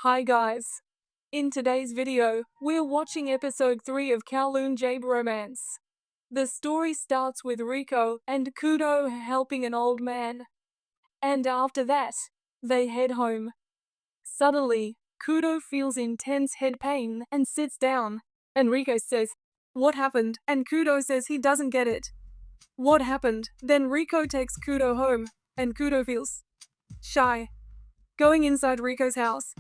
Hi guys. In today's video, we're watching episode 3 of Kowloon Jabe Romance. The story starts with Rico and Kudo helping an old man. And after that, they head home. Suddenly, Kudo feels intense head pain and sits down. And Rico says, "What happened?" And Kudo says he doesn't get it. What happened? Then Rico takes Kudo home, and Kudo feels shy. Going inside Rico's house.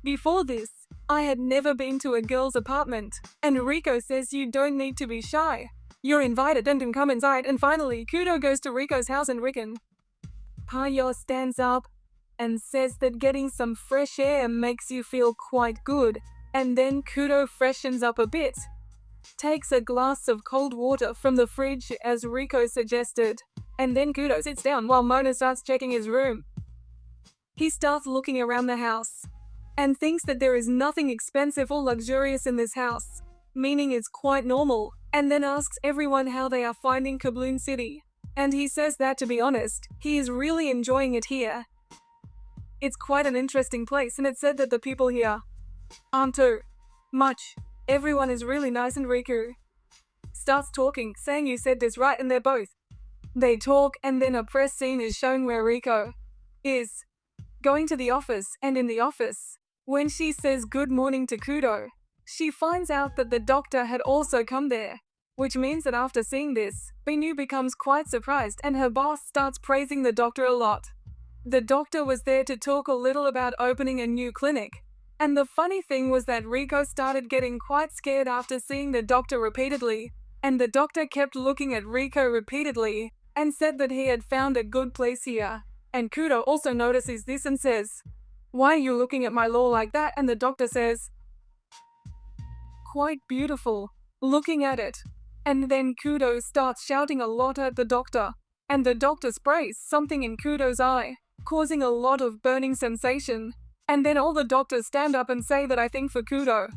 Before this, I had never been to a girl's apartment, and Rico says you don't need to be shy. You're invited and can come inside, and finally, Kudo goes to Rico's house and Rickon. Payo stands up and says that getting some fresh air makes you feel quite good, and then Kudo freshens up a bit. Takes a glass of cold water from the fridge as Rico suggested, and then Kudo sits down while Mona starts checking his room. He starts looking around the house and thinks that there is nothing expensive or luxurious in this house, meaning it's quite normal, and then asks everyone how they are finding Kowloon City. And he says that, to be honest, he is really enjoying it here. It's quite an interesting place, and it's said that the people here aren't too much. Everyone is really nice, and Riku starts talking, saying you said this right, and they talk, and then a press scene is shown where Rico is going to the office, and in the office, when she says good morning to Kudo, she finds out that the doctor had also come there, which means that after seeing this, Binu becomes quite surprised and her boss starts praising the doctor a lot. The doctor was there to talk a little about opening a new clinic, and the funny thing was that Rico started getting quite scared after seeing the doctor repeatedly, and the doctor kept looking at Rico repeatedly and said that he had found a good place here. And Kudo also notices this and says, "Why are you looking at my law like that?" And the doctor says, "Quite beautiful, looking at it." And then Kudo starts shouting a lot at the doctor, and the doctor sprays something in Kudo's eye, causing a lot of burning sensation. And then all the doctors stand up and say that I think for Kudo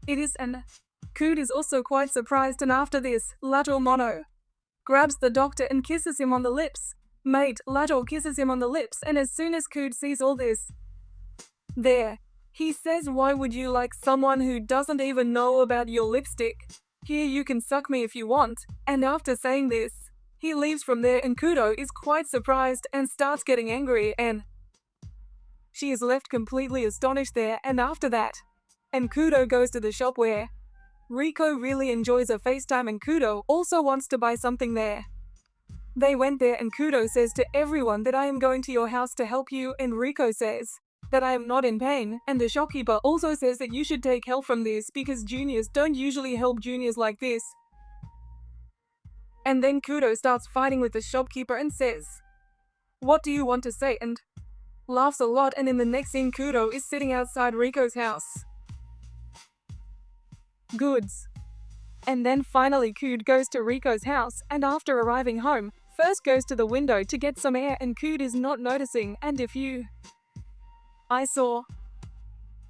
it is, and Kudo is also quite surprised, and after this, Lato Mono grabs the doctor and kisses him on the lips. Mate, Lato kisses him on the lips, and as soon as Kudo sees all this, he says, "Why would you like someone who doesn't even know about your lipstick? Here, you can suck me if you want." And after saying this, he leaves from there, and Kudo is quite surprised and starts getting angry, and she is left completely astonished there. And after that, and Kudo goes to the shop where Rico really enjoys a FaceTime, and Kudo also wants to buy something there. They went there, and Kudo says to everyone that I am going to your house to help you, and Rico says that I am not in pain, and the shopkeeper also says that you should take help from this because juniors don't usually help juniors like this. And then Kudo starts fighting with the shopkeeper and says, "What do you want to say?" and laughs a lot, and in the next scene Kudo is sitting outside Rico's house. Goods. And then finally Kudo goes to Rico's house, and after arriving home, first goes to the window to get some air, and Kudo is not noticing, and I saw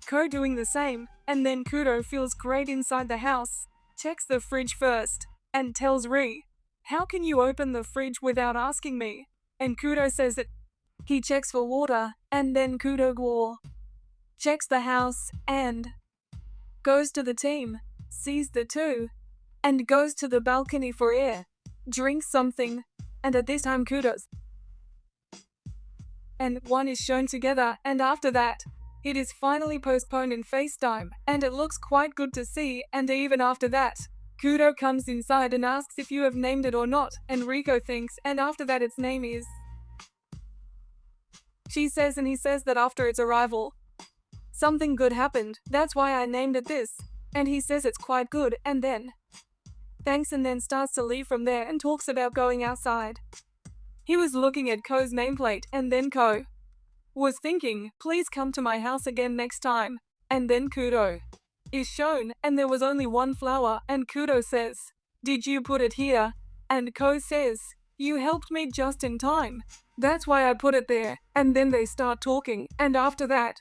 Ko doing the same, and then Kudo feels great inside the house, checks the fridge first, and tells Ri, "How can you open the fridge without asking me?" And Kudo says that he checks for water, and then Kudo checks the house, and goes to the team, sees the two, and goes to the balcony for air, drinks something, and at this time Kudo's and one is shown together, and after that, it is finally postponed in FaceTime, and it looks quite good to see, and even after that, Kudo comes inside and asks if you have named it or not, and Rico thinks, and after that its name is. She says, and he says that after its arrival, something good happened, that's why I named it this, and he says it's quite good, and then thanks, and then starts to leave from there and talks about going outside. He was looking at Ko's nameplate, and then Ko was thinking, "Please come to my house again next time." And then Kudo is shown, and there was only one flower, and Kudo says, "Did you put it here?" And Ko says, "You helped me just in time. That's why I put it there." And then they start talking, and after that,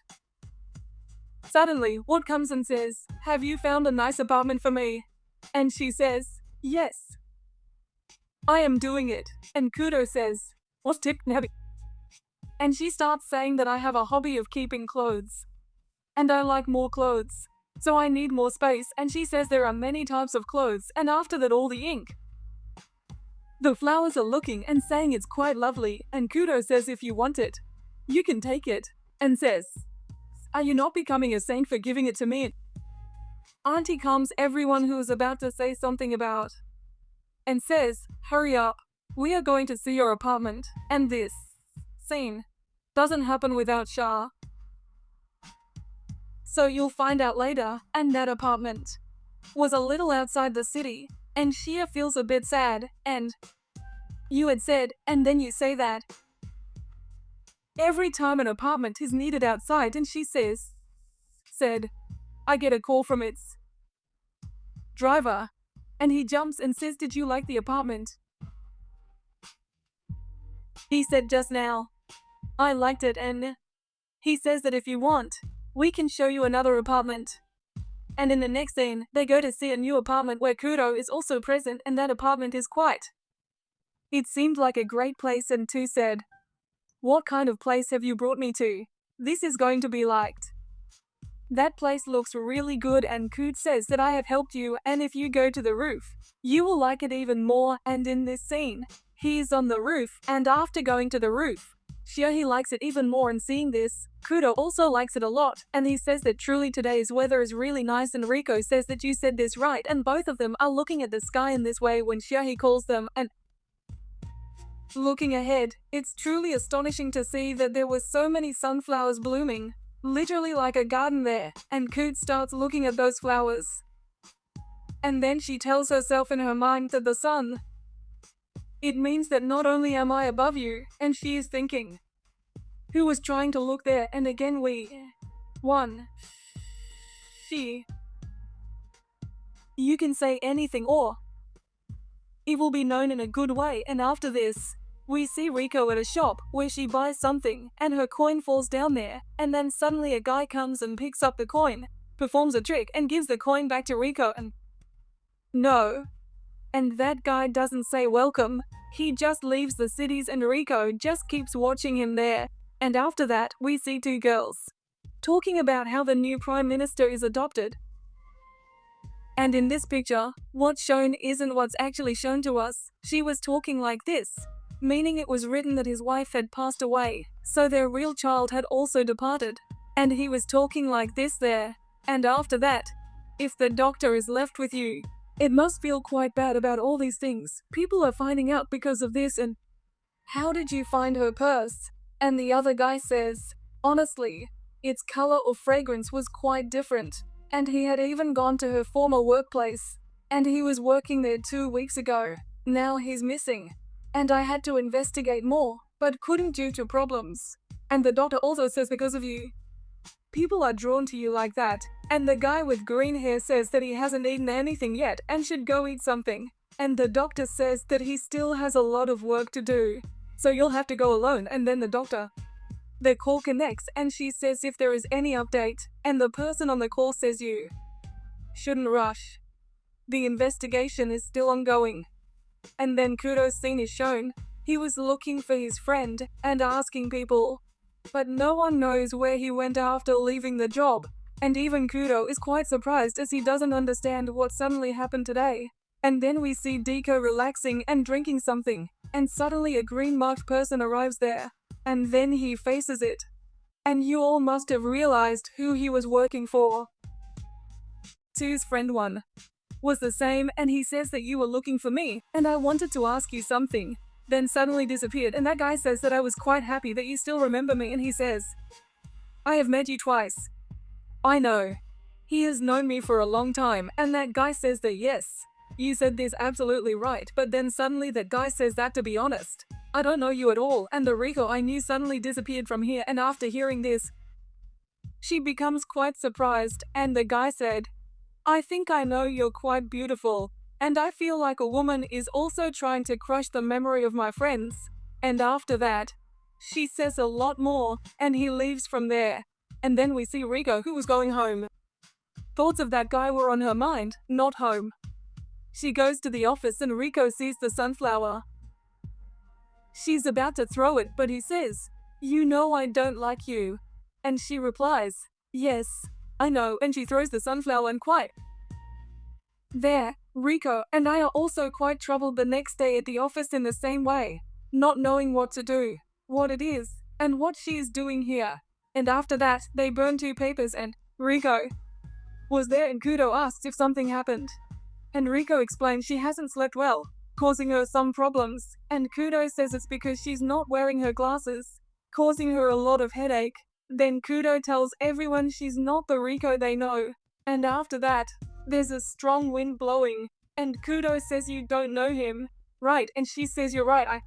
suddenly, What comes and says, "Have you found a nice apartment for me?" And she says, "Yes, I am doing it." And Kudo says, "What's tip nabi?" And she starts saying that I have a hobby of keeping clothes. And I like more clothes. So I need more space, and she says there are many types of clothes, and after that all the ink. The flowers are looking and saying it's quite lovely, and Kudo says if you want it, you can take it, and says, are you not becoming a saint for giving it to me? Auntie calms everyone who is about to say something about, and says, hurry up, we are going to see your apartment, and this scene doesn't happen without Shah. So you'll find out later, and that apartment was a little outside the city, and Shia feels a bit sad, and you had said, and then you say that every time an apartment is needed outside, and she said, I get a call from its driver, and he jumps and says, did you like the apartment? He said just now, I liked it, and he says that if you want, we can show you another apartment. And in the next scene, they go to see a new apartment where Kudo is also present, and that apartment is quite. It seemed like a great place, and Tu said, what kind of place have you brought me to? This is going to be liked. That place looks really good, and Koot says that I have helped you, and if you go to the roof, you will like it even more. And in this scene, he is on the roof, and after going to the roof, Shiohi likes it even more, and seeing this, Kudo also likes it a lot, and he says that truly today's weather is really nice, and Riko says that you said this right, and both of them are looking at the sky in this way when Shiohi calls them, and looking ahead, it's truly astonishing to see that there were so many sunflowers blooming, literally like a garden there, and Koot starts looking at those flowers. And then she tells herself in her mind that the sun, it means that not only am I above you, and she is thinking, who was trying to look there, and again she, you can say anything or it will be known in a good way. And after this, we see Riko at a shop where she buys something and her coin falls down there, and then suddenly a guy comes and picks up the coin, performs a trick and gives the coin back to Riko, and no. And that guy doesn't say welcome, he just leaves the cities, and Riko just keeps watching him there. And after that, we see two girls talking about how the new prime minister is adopted. And in this picture, what's shown isn't what's actually shown to us. She was talking like this, meaning it was written that his wife had passed away, so their real child had also departed. And he was talking like this there. And after that, if the doctor is left with you, it must feel quite bad about all these things. People are finding out because of this, and how did you find her purse? And the other guy says, honestly, its color or fragrance was quite different. And he had even gone to her former workplace, and he was working there 2 weeks ago. Now he's missing. And I had to investigate more, but couldn't due to problems. And the doctor also says because of you, people are drawn to you like that. And the guy with green hair says that he hasn't eaten anything yet and should go eat something. And the doctor says that he still has a lot of work to do, so you'll have to go alone. And then the call connects, and she says if there is any update, and the person on the call says you shouldn't rush. The investigation is still ongoing. And then Kudo's scene is shown. He was looking for his friend and asking people, but no one knows where he went after leaving the job. And even Kudo is quite surprised as he doesn't understand what suddenly happened today. And then we see Deeko relaxing and drinking something, and suddenly a green marked person arrives there. And then he faces it. And you all must have realized who he was working for. Tu's friend one was the same, and he says that you were looking for me, and I wanted to ask you something. Then suddenly disappeared, and that guy says that I was quite happy that you still remember me, and he says, I have met you twice. I know. He has known me for a long time, and that guy says that yes, you said this absolutely right, but then suddenly that guy says that to be honest, I don't know you at all, and the Riko I knew suddenly disappeared from here. And after hearing this, she becomes quite surprised, and the guy said, I think I know you're quite beautiful, and I feel like a woman is also trying to crush the memory of my friends. And after that, she says a lot more, and he leaves from there. And then we see Riko, who was going home. Thoughts of that guy were on her mind, not home. She goes to the office, and Riko sees the sunflower. She's about to throw it, but he says, "You know I don't like you." And she replies, "Yes, I know," and she throws the sunflower and quite. There, Rico and I are also quite troubled the next day at the office in the same way, not knowing what to do, what it is, and what she is doing here. And after that, they burn 2 papers and Rico was there and Kudo asks if something happened. And Rico explains she hasn't slept well, causing her some problems, and Kudo says it's because she's not wearing her glasses, causing her a lot of headache. Then Kudo tells everyone she's not the Rico they know. And after that, there's a strong wind blowing, and Kudo says you don't know him. Right, and she says you're right,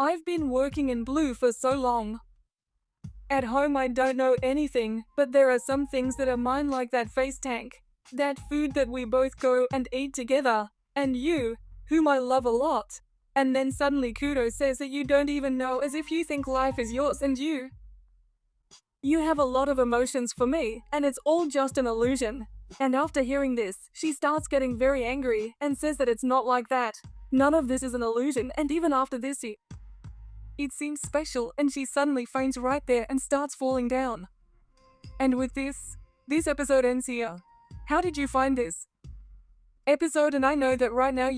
I've been working in blue for so long. At home I don't know anything, but there are some things that are mine like that face tank. That food that we both go and eat together. And you, whom I love a lot. And then suddenly Kudo says that you don't even know, as if you think life is yours and you have a lot of emotions for me, and it's all just an illusion. And after hearing this, she starts getting very angry and says that it's not like that. None of this is an illusion, and even after this it seems special, and she suddenly faints right there and starts falling down. And with this episode ends here. How did you find this episode? And I know that right now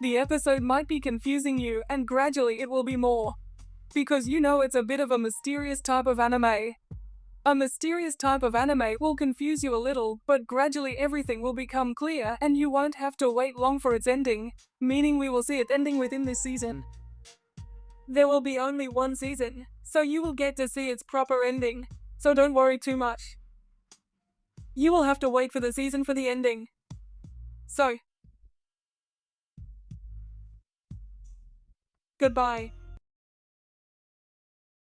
the episode might be confusing you, and gradually it will be more. Because you know it's a bit of a mysterious type of anime. A mysterious type of anime will confuse you a little, but gradually everything will become clear and you won't have to wait long for its ending, meaning we will see it ending within this season. There will be only one season, so you will get to see its proper ending, so don't worry too much. You will have to wait for the season for the ending. So, goodbye.